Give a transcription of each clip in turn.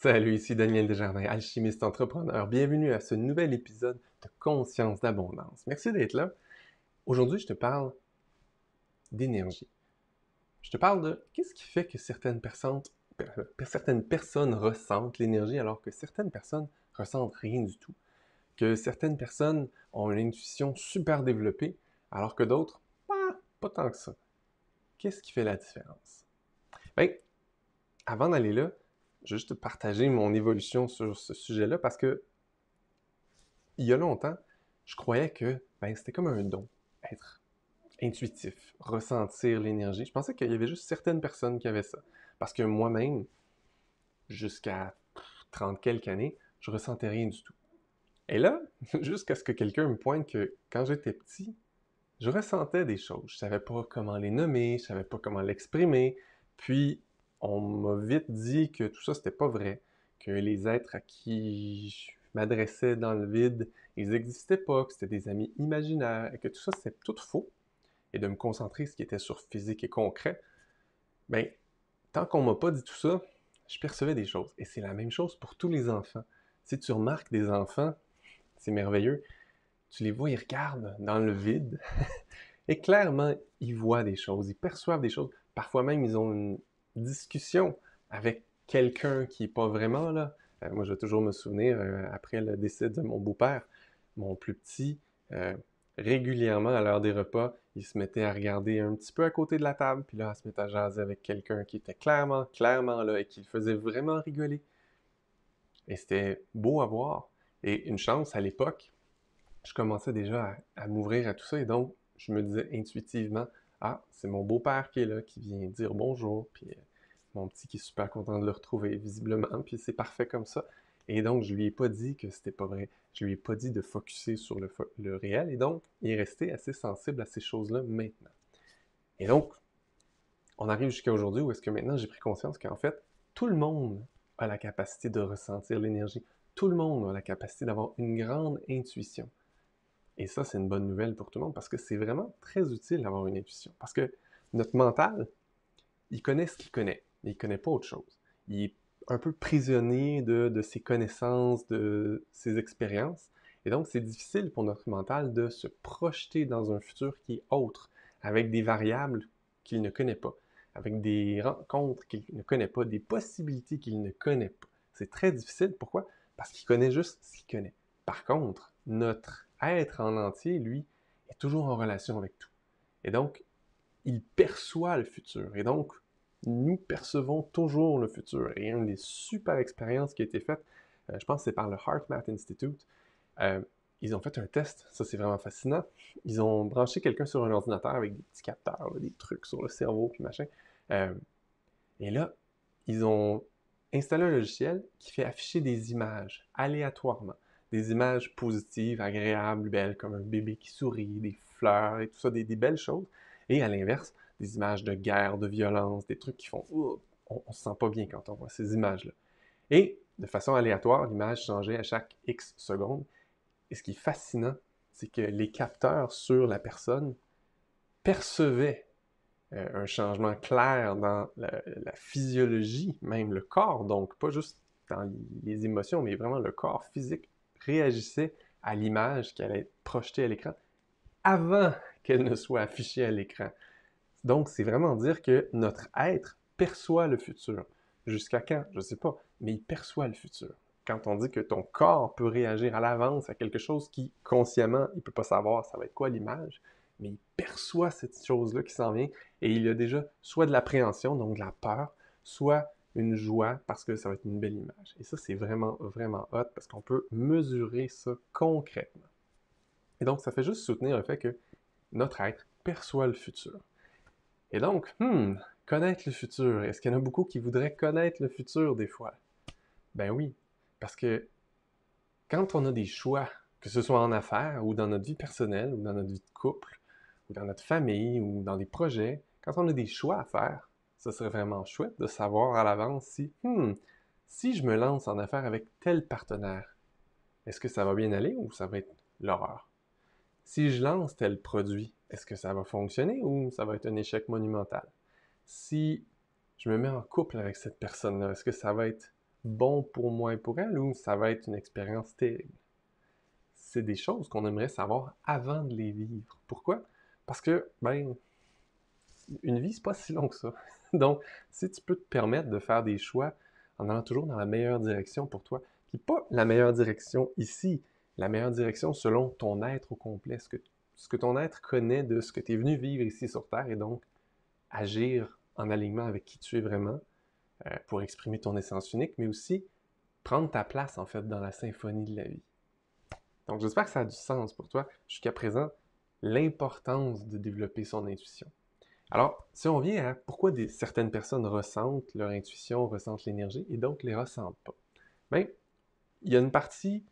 Salut, ici Daniel Desjardins, alchimiste entrepreneur. Bienvenue à ce nouvel épisode de Conscience d'abondance. Merci d'être là. Aujourd'hui, je te parle d'énergie. Je te parle de qu'est-ce qui fait que certaines personnes ressentent l'énergie alors que certaines personnes ressentent rien du tout. Que certaines personnes ont une intuition super développée alors que d'autres, pas tant que ça. Qu'est-ce qui fait la différence? Bien, avant d'aller là, je vais juste te partager mon évolution sur ce sujet-là parce que il y a longtemps, je croyais que c'était comme un don, être intuitif, ressentir l'énergie. Je pensais qu'il y avait juste certaines personnes qui avaient ça. Parce que moi-même, jusqu'à 30 quelques années, je ressentais rien du tout. Et là, jusqu'à ce que quelqu'un me pointe que quand j'étais petit, je ressentais des choses. Je savais pas comment les nommer, je savais pas comment l'exprimer. Puis, on m'a vite dit que tout ça, c'était pas vrai. Que les êtres à qui je m'adressais dans le vide, ils n'existaient pas, que c'était des amis imaginaires, et que tout ça, c'était tout faux. Et de me concentrer sur ce qui était sur physique et concret, ben, tant qu'on m'a pas dit tout ça, je percevais des choses. Et c'est la même chose pour tous les enfants. Si tu remarques des enfants, c'est merveilleux, tu les vois, ils regardent dans le vide, et clairement, ils voient des choses, ils perçoivent des choses. Parfois même, ils ont une discussion avec quelqu'un qui n'est pas vraiment là. Moi, je vais toujours me souvenir, après le décès de mon beau-père, mon plus petit, euh, régulièrement, à l'heure des repas, il se mettait à regarder un petit peu à côté de la table, puis là, à se mettre à jaser avec quelqu'un qui était clairement là et qui le faisait vraiment rigoler. Et c'était beau à voir. Et une chance, à l'époque, je commençais déjà à m'ouvrir à tout ça et donc je me disais intuitivement, ah, c'est mon beau-père qui est là, qui vient dire bonjour, puis mon petit qui est super content de le retrouver visiblement, puis c'est parfait comme ça. Et donc je lui ai pas dit que c'était pas vrai, je lui ai pas dit de focusser sur le réel et donc il est resté assez sensible à ces choses-là maintenant. Et donc on arrive jusqu'à aujourd'hui où est-ce que maintenant j'ai pris conscience qu'en fait tout le monde a la capacité de ressentir l'énergie, tout le monde a la capacité d'avoir une grande intuition. Et ça, c'est une bonne nouvelle pour tout le monde parce que c'est vraiment très utile d'avoir une intuition. Parce que notre mental, il connaît ce qu'il connaît, mais il ne connaît pas autre chose. Il est un peu prisonnier de ses connaissances, de ses expériences. Et donc, c'est difficile pour notre mental de se projeter dans un futur qui est autre, avec des variables qu'il ne connaît pas, avec des rencontres qu'il ne connaît pas, des possibilités qu'il ne connaît pas. C'est très difficile. Pourquoi? Parce qu'il connaît juste ce qu'il connaît. Par contre, notre être en entier, lui, est toujours en relation avec tout. Et donc, il perçoit le futur. Et donc, nous percevons toujours le futur. Et une des super expériences qui a été faite, je pense que c'est par le HeartMath Institute, euh, ils ont fait un test, ça c'est vraiment fascinant. Ils ont branché quelqu'un sur un ordinateur avec des petits capteurs, là, des trucs sur le cerveau, puis machin. Euh, et là, ils ont installé un logiciel qui fait afficher des images aléatoirement. Des images positives, agréables, belles, comme un bébé qui sourit, des fleurs et tout ça, des belles choses. Et à l'inverse, des images de guerre, de violence, des trucs qui font on se sent pas bien quand on voit ces images-là. Et de façon aléatoire, l'image changeait à chaque X secondes. Et ce qui est fascinant, c'est que les capteurs sur la personne percevaient un changement clair dans la physiologie, même le corps, donc pas juste dans les émotions, mais vraiment le corps physique réagissait à l'image qui allait être projetée à l'écran avant qu'elle ne soit affichée à l'écran. Donc, c'est vraiment dire que notre être perçoit le futur. Jusqu'à quand? Je ne sais pas, mais il perçoit le futur. Quand on dit que ton corps peut réagir à l'avance à quelque chose qui, consciemment, il ne peut pas savoir ça va être quoi l'image, mais il perçoit cette chose-là qui s'en vient et il a déjà soit de l'appréhension, donc de la peur, soit une joie parce que ça va être une belle image. Et ça, c'est vraiment, vraiment hot parce qu'on peut mesurer ça concrètement. Et donc, ça fait juste soutenir le fait que notre être perçoit le futur. Et donc, connaître le futur. Est-ce qu'il y en a beaucoup qui voudraient connaître le futur des fois? Ben oui, parce que quand on a des choix, que ce soit en affaires ou dans notre vie personnelle ou dans notre vie de couple ou dans notre famille ou dans des projets, quand on a des choix à faire, ce serait vraiment chouette de savoir à l'avance si je me lance en affaires avec tel partenaire, est-ce que ça va bien aller ou ça va être l'horreur? Si je lance tel produit, est-ce que ça va fonctionner ou ça va être un échec monumental? Si je me mets en couple avec cette personne-là, est-ce que ça va être bon pour moi et pour elle ou ça va être une expérience terrible? C'est des choses qu'on aimerait savoir avant de les vivre. Pourquoi? Parce que, ben, une vie, c'est pas si long que ça. Donc, si tu peux te permettre de faire des choix en allant toujours dans la meilleure direction pour toi, puis pas la meilleure direction ici, la meilleure direction selon ton être au complet, ce que ton être connaît de ce que tu es venu vivre ici sur Terre, et donc agir en alignement avec qui tu es vraiment pour exprimer ton essence unique, mais aussi prendre ta place en fait dans la symphonie de la vie. Donc j'espère que ça a du sens pour toi jusqu'à présent, l'importance de développer son intuition. Alors, si on vient à pourquoi certaines personnes ressentent leur intuition, ressentent l'énergie, et d'autres ne les ressentent pas. Bien, il y a une partie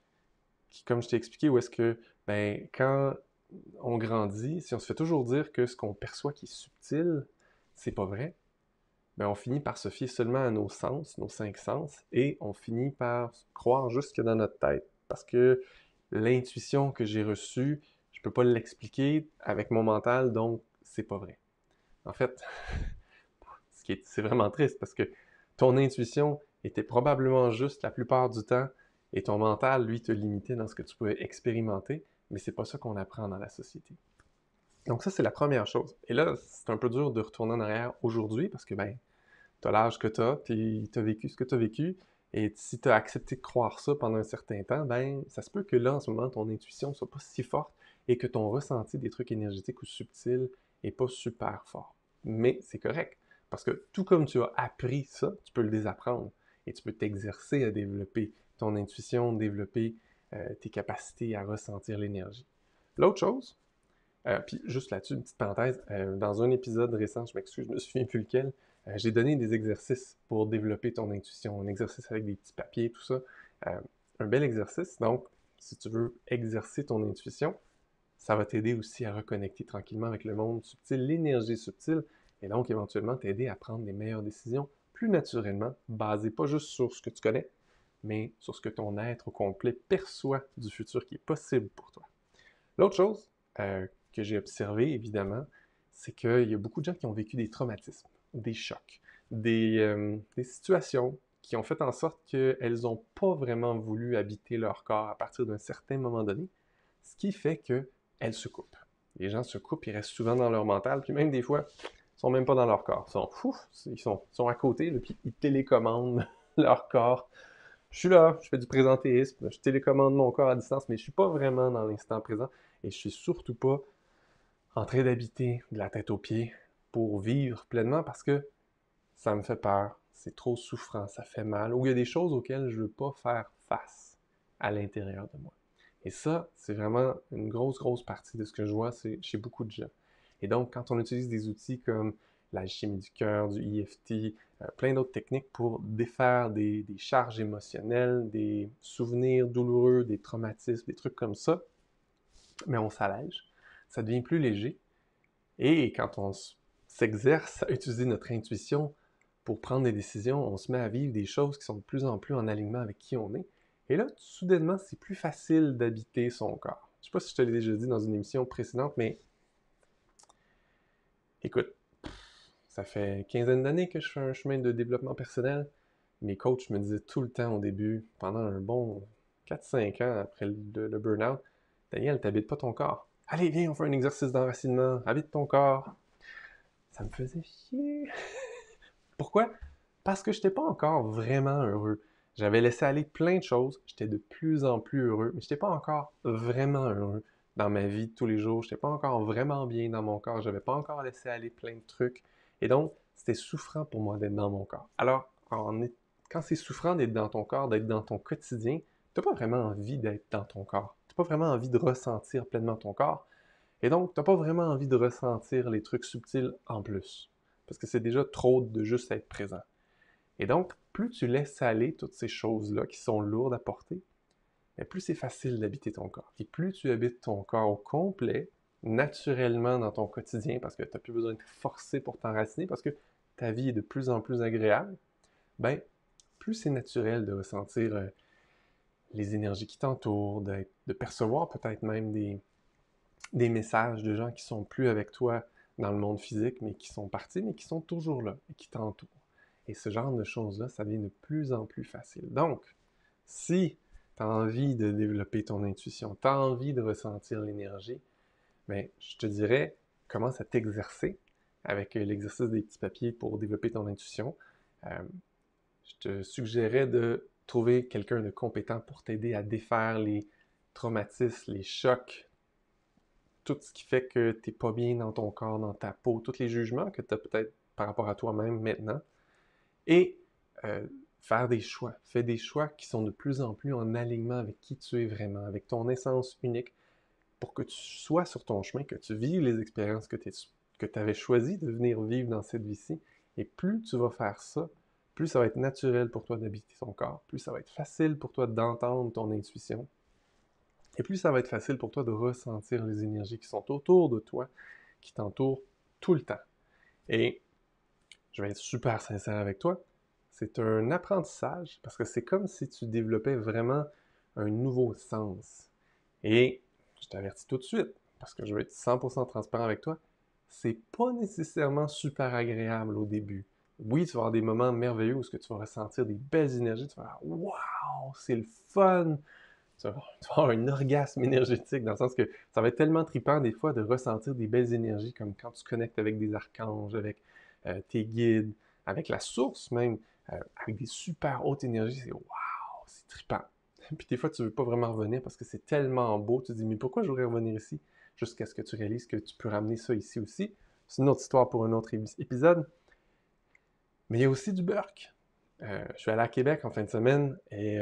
qui, comme je t'ai expliqué, où est-ce que, ben, quand on grandit, si on se fait toujours dire que ce qu'on perçoit qui est subtil, c'est pas vrai, ben, on finit par se fier seulement à nos sens, nos 5 sens, et on finit par croire jusque dans notre tête. Parce que l'intuition que j'ai reçue, je peux pas l'expliquer avec mon mental, donc c'est pas vrai. En fait, c'est vraiment triste parce que ton intuition était probablement juste la plupart du temps et ton mental, lui, te limitait dans ce que tu pouvais expérimenter, mais c'est pas ça qu'on apprend dans la société. Donc ça, c'est la première chose. Et là, c'est un peu dur de retourner en arrière aujourd'hui parce que, ben, t'as l'âge que t'as, t'as vécu ce que t'as vécu, et si t'as accepté de croire ça pendant un certain temps, ben, ça se peut que là, en ce moment, ton intuition soit pas si forte et que ton ressenti des trucs énergétiques ou subtils est pas super fort. Mais c'est correct, parce que tout comme tu as appris ça, tu peux le désapprendre et tu peux t'exercer à développer ton intuition, développer tes capacités à ressentir l'énergie. L'autre chose, puis juste là-dessus, une petite parenthèse, dans un épisode récent, je m'excuse, je me souviens plus lequel, j'ai donné des exercices pour développer ton intuition, un exercice avec des petits papiers, tout ça. Euh, un bel exercice, donc si tu veux exercer ton intuition, ça va t'aider aussi à reconnecter tranquillement avec le monde subtil, l'énergie subtile, et donc éventuellement t'aider à prendre des meilleures décisions plus naturellement, basées pas juste sur ce que tu connais, mais sur ce que ton être au complet perçoit du futur qui est possible pour toi. L'autre chose que j'ai observé, évidemment, c'est qu'il y a beaucoup de gens qui ont vécu des traumatismes, des chocs, des situations qui ont fait en sorte qu'elles n'ont pas vraiment voulu habiter leur corps à partir d'un certain moment donné, ce qui fait qu'elles se coupent. Les gens se coupent, ils restent souvent dans leur mental, puis même des fois, ils sont même pas dans leur corps. Ils sont à côté, là, puis ils télécommandent leur corps. Je suis là, je fais du présentéisme, je télécommande mon corps à distance, mais je suis pas vraiment dans l'instant présent et je suis surtout pas en train d'habiter de la tête aux pieds pour vivre pleinement parce que ça me fait peur, c'est trop souffrant, ça fait mal, ou il y a des choses auxquelles je veux pas faire face à l'intérieur de moi. Et ça, c'est vraiment une grosse, grosse partie de ce que je vois chez beaucoup de gens. Et donc, quand on utilise des outils comme l'alchimie du cœur, du EFT, plein d'autres techniques pour défaire des charges émotionnelles, des souvenirs douloureux, des traumatismes, des trucs comme ça, mais on s'allège, ça devient plus léger. Et quand on s'exerce à utiliser notre intuition pour prendre des décisions, on se met à vivre des choses qui sont de plus en plus en alignement avec qui on est. Et là, soudainement, c'est plus facile d'habiter son corps. Je ne sais pas si je te l'ai déjà dit dans une émission précédente, mais écoute, ça fait une quinzaine d'années que je fais un chemin de développement personnel. Mes coachs me disaient tout le temps au début, pendant un bon 4-5 ans après le burn-out, Daniel, t'habites pas ton corps. Allez, viens, on fait un exercice d'enracinement. Habite ton corps. Ça me faisait chier. Pourquoi? Parce que je n'étais pas encore vraiment heureux. J'avais laissé aller plein de choses, j'étais de plus en plus heureux, mais je n'étais pas encore vraiment heureux dans ma vie de tous les jours. Je n'étais pas encore vraiment bien dans mon corps, je n'avais pas encore laissé aller plein de trucs. Et donc, c'était souffrant pour moi d'être dans mon corps. Alors, quand c'est souffrant d'être dans ton corps, d'être dans ton quotidien, tu n'as pas vraiment envie d'être dans ton corps. Tu n'as pas vraiment envie de ressentir pleinement ton corps. Et donc, tu n'as pas vraiment envie de ressentir les trucs subtils en plus. Parce que c'est déjà trop de juste être présent. Et donc, plus tu laisses aller toutes ces choses-là qui sont lourdes à porter, plus c'est facile d'habiter ton corps. Et plus tu habites ton corps au complet, naturellement dans ton quotidien, parce que tu n'as plus besoin de te forcer pour t'enraciner, parce que ta vie est de plus en plus agréable, ben, plus c'est naturel de ressentir les énergies qui t'entourent, de percevoir peut-être même des messages de gens qui sont plus avec toi dans le monde physique, mais qui sont partis, mais qui sont toujours là et qui t'entourent. Et ce genre de choses-là, ça devient de plus en plus facile. Donc, si tu as envie de développer ton intuition, tu as envie de ressentir l'énergie, bien, je te dirais, commence à t'exercer avec l'exercice des petits papiers pour développer ton intuition. Euh, je te suggérerais de trouver quelqu'un de compétent pour t'aider à défaire les traumatismes, les chocs, tout ce qui fait que tu n'es pas bien dans ton corps, dans ta peau, tous les jugements que tu as peut-être par rapport à toi-même maintenant, et euh, faire des choix. Fais des choix qui sont de plus en plus en alignement avec qui tu es vraiment, avec ton essence unique, pour que tu sois sur ton chemin, que tu vives les expériences que tu avais choisi de venir vivre dans cette vie-ci. Et plus tu vas faire ça, plus ça va être naturel pour toi d'habiter ton corps, plus ça va être facile pour toi d'entendre ton intuition, et plus ça va être facile pour toi de ressentir les énergies qui sont autour de toi, qui t'entourent tout le temps. Et je vais être super sincère avec toi, c'est un apprentissage parce que c'est comme si tu développais vraiment un nouveau sens. Et je t'avertis tout de suite, parce que je vais être 100% transparent avec toi, c'est pas nécessairement super agréable au début. Oui, tu vas avoir des moments merveilleux où tu vas ressentir des belles énergies, tu vas dire « Wow, c'est le fun! » tu vas avoir un orgasme énergétique, dans le sens que ça va être tellement trippant des fois de ressentir des belles énergies, comme quand tu connectes avec des archanges, avec tes guides, avec la source même, avec des super hautes énergies, c'est wow, c'est trippant. Puis des fois, tu veux pas vraiment revenir parce que c'est tellement beau, tu te dis, mais pourquoi je voudrais revenir ici? Jusqu'à ce que tu réalises que tu peux ramener ça ici aussi. C'est une autre histoire pour un autre épisode. Mais il y a aussi du Burk. Je suis allé à Québec en fin de semaine et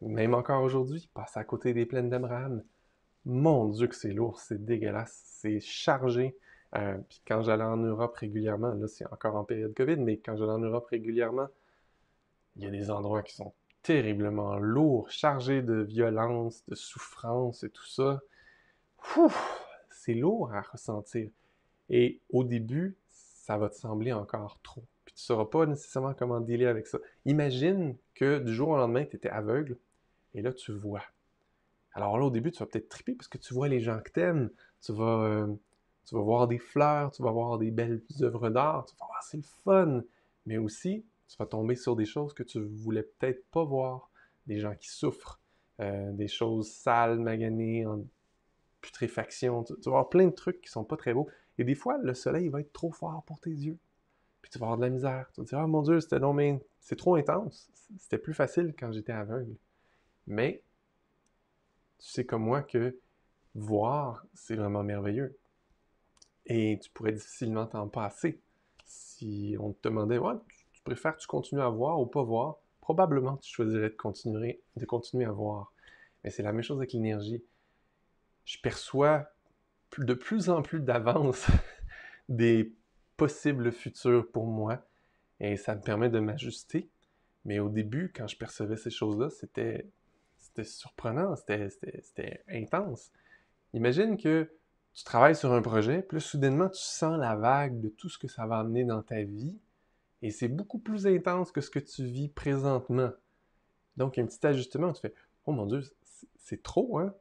même encore aujourd'hui, passer à côté des plaines d'Abraham. Mon Dieu que c'est lourd, c'est dégueulasse, c'est chargé. Puis quand j'allais en Europe régulièrement, là c'est encore en période COVID, mais quand j'allais en Europe régulièrement, il y a des endroits qui sont terriblement lourds, chargés de violence, de souffrance et tout ça. Ouf, c'est lourd à ressentir. Et au début, ça va te sembler encore trop. Puis tu ne sauras pas nécessairement comment dealer avec ça. Imagine que du jour au lendemain, tu étais aveugle et là, tu vois. Alors là, au début, tu vas peut-être triper parce que tu vois les gens que t'aimes. Tu vas, euh, tu vas voir des fleurs, tu vas voir des belles œuvres d'art. Tu vas voir, c'est le fun. Mais aussi, tu vas tomber sur des choses que tu voulais peut-être pas voir. Des gens qui souffrent, des choses sales, maganées, en putréfaction. Tu vas avoir plein de trucs qui sont pas très beaux. Et des fois, le soleil va être trop fort pour tes yeux. Puis tu vas avoir de la misère. Tu vas te dire, ah mon Dieu, c'était non, mais c'est trop intense. C'était plus facile quand j'étais aveugle. Mais tu sais comme moi que voir, c'est vraiment merveilleux. Et tu pourrais difficilement t'en passer. Si on te demandait, ouais, tu préfères tu continuer à voir ou pas voir, probablement tu choisirais de continuer à voir. Mais c'est la même chose avec l'énergie. Je perçois de plus en plus d'avance des possibles futurs pour moi et ça me permet de m'ajuster. Mais au début, quand je percevais ces choses-là, c'était surprenant, c'était intense. Imagine que tu travailles sur un projet, puis là, soudainement, tu sens la vague de tout ce que ça va amener dans ta vie, et c'est beaucoup plus intense que ce que tu vis présentement. Donc, il y a un petit ajustement, tu fais « Oh mon Dieu, c'est trop, hein? »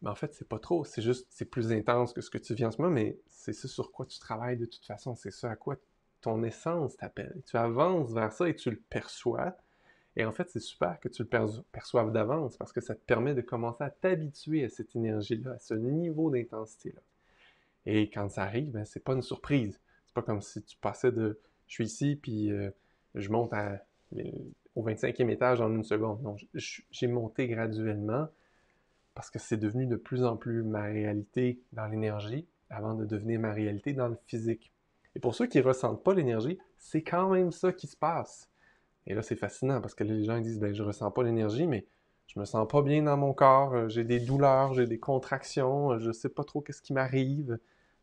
Mais en fait, c'est pas trop, c'est juste, c'est plus intense que ce que tu vis en ce moment, mais c'est ça sur quoi tu travailles de toute façon, c'est ça à quoi ton essence t'appelle. Tu avances vers ça et tu le perçois, et en fait, c'est super que tu le perçoives d'avance parce que ça te permet de commencer à t'habituer à cette énergie-là, à ce niveau d'intensité-là. Et quand ça arrive, ben, c'est pas une surprise. C'est pas comme si tu passais de je suis ici puis je monte au 25e étage en une seconde. Non, j'ai monté graduellement parce que c'est devenu de plus en plus ma réalité dans l'énergie avant de devenir ma réalité dans le physique. Et pour ceux qui ne ressentent pas l'énergie, c'est quand même ça qui se passe. Et là, c'est fascinant parce que les gens disent, ben, je ressens pas l'énergie, mais je me sens pas bien dans mon corps, j'ai des douleurs, j'ai des contractions, je sais pas trop qu'est-ce qui m'arrive.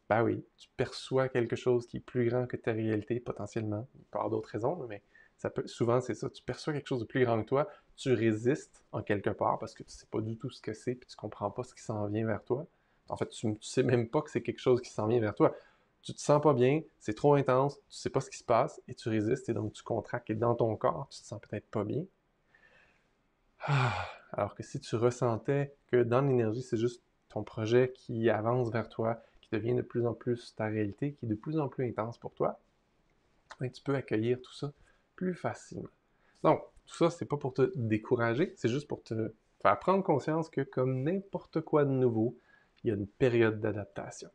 Ben oui, tu perçois quelque chose qui est plus grand que ta réalité, potentiellement. Il peut y avoir d'autres raisons, mais souvent c'est ça. Tu perçois quelque chose de plus grand que toi, tu résistes en quelque part parce que tu sais pas du tout ce que c'est, puis tu comprends pas ce qui s'en vient vers toi. En fait, tu sais même pas que c'est quelque chose qui s'en vient vers toi. Tu te sens pas bien, c'est trop intense, tu sais pas ce qui se passe, et tu résistes, et donc tu contractes, et dans ton corps, tu te sens peut-être pas bien. Alors que si tu ressentais que dans l'énergie, c'est juste ton projet qui avance vers toi, qui devient de plus en plus ta réalité, qui est de plus en plus intense pour toi, ben, tu peux accueillir tout ça, plus facilement. Donc, tout ça, c'est pas pour te décourager, c'est juste pour te faire prendre conscience que comme n'importe quoi de nouveau, il y a une période d'adaptation.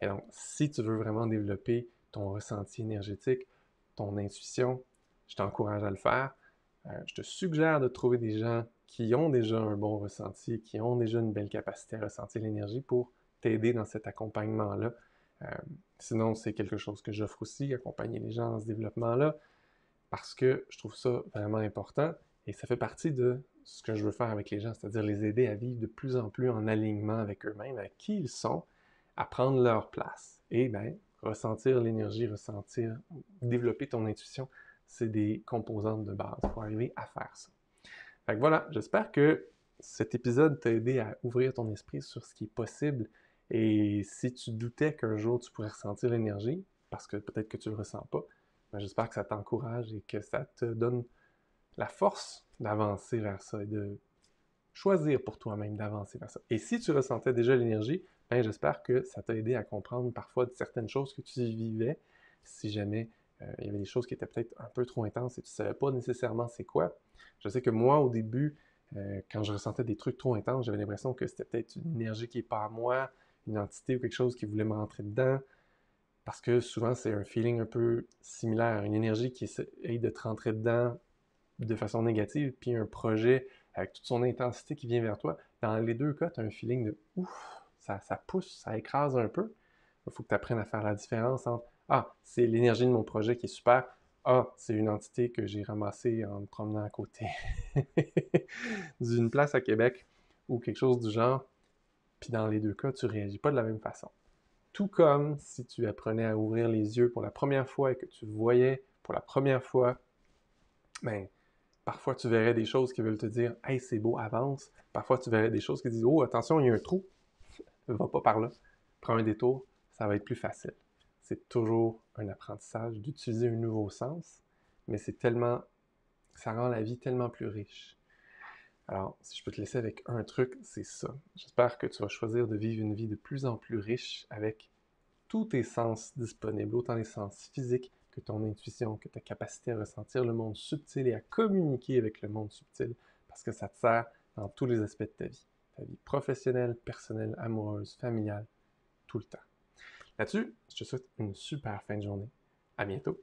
Et donc, si tu veux vraiment développer ton ressenti énergétique, ton intuition, je t'encourage à le faire. Je te suggère de trouver des gens qui ont déjà un bon ressenti, qui ont déjà une belle capacité à ressentir l'énergie pour t'aider dans cet accompagnement-là. Sinon, c'est quelque chose que j'offre aussi, accompagner les gens dans ce développement-là, parce que je trouve ça vraiment important et ça fait partie de ce que je veux faire avec les gens, c'est-à-dire les aider à vivre de plus en plus en alignement avec eux-mêmes, avec qui ils sont, à prendre leur place. Et bien, ressentir l'énergie, développer ton intuition, c'est des composantes de base pour arriver à faire ça. Fait que voilà, j'espère que cet épisode t'a aidé à ouvrir ton esprit sur ce qui est possible. Et si tu doutais qu'un jour tu pourrais ressentir l'énergie, parce que peut-être que tu ne le ressens pas, ben j'espère que ça t'encourage et que ça te donne la force d'avancer vers ça et de choisir pour toi-même d'avancer vers ça. Et si tu ressentais déjà l'énergie, ben j'espère que ça t'a aidé à comprendre parfois certaines choses que tu vivais, si jamais il y avait des choses qui étaient peut-être un peu trop intenses et tu ne savais pas nécessairement c'est quoi. Je sais que moi, au début, quand je ressentais des trucs trop intenses, j'avais l'impression que c'était peut-être une énergie qui n'est pas à moi, une entité ou quelque chose qui voulait me rentrer dedans, parce que souvent, c'est un feeling un peu similaire, une énergie qui essaye de te rentrer dedans de façon négative, puis un projet avec toute son intensité qui vient vers toi. Dans les deux cas, tu as un feeling de ouf, ça pousse, ça écrase un peu. Il faut que tu apprennes à faire la différence entre ah, c'est l'énergie de mon projet qui est super. Ah, c'est une entité que j'ai ramassée en me promenant à côté d'une place à Québec ou quelque chose du genre. Puis dans les deux cas, tu réagis pas de la même façon. Tout comme si tu apprenais à ouvrir les yeux pour la première fois et que tu voyais pour la première fois, ben, parfois tu verrais des choses qui veulent te dire « Hey, c'est beau, avance ». Parfois tu verrais des choses qui disent « Oh, attention, il y a un trou, va pas par là, prends un détour, ça va être plus facile ». C'est toujours un apprentissage d'utiliser un nouveau sens, mais ça rend la vie tellement plus riche. Alors, si je peux te laisser avec un truc, c'est ça. J'espère que tu vas choisir de vivre une vie de plus en plus riche avec tous tes sens disponibles, autant les sens physiques que ton intuition, que ta capacité à ressentir le monde subtil et à communiquer avec le monde subtil, parce que ça te sert dans tous les aspects de ta vie professionnelle, personnelle, amoureuse, familiale, tout le temps. Là-dessus, je te souhaite une super fin de journée. À bientôt!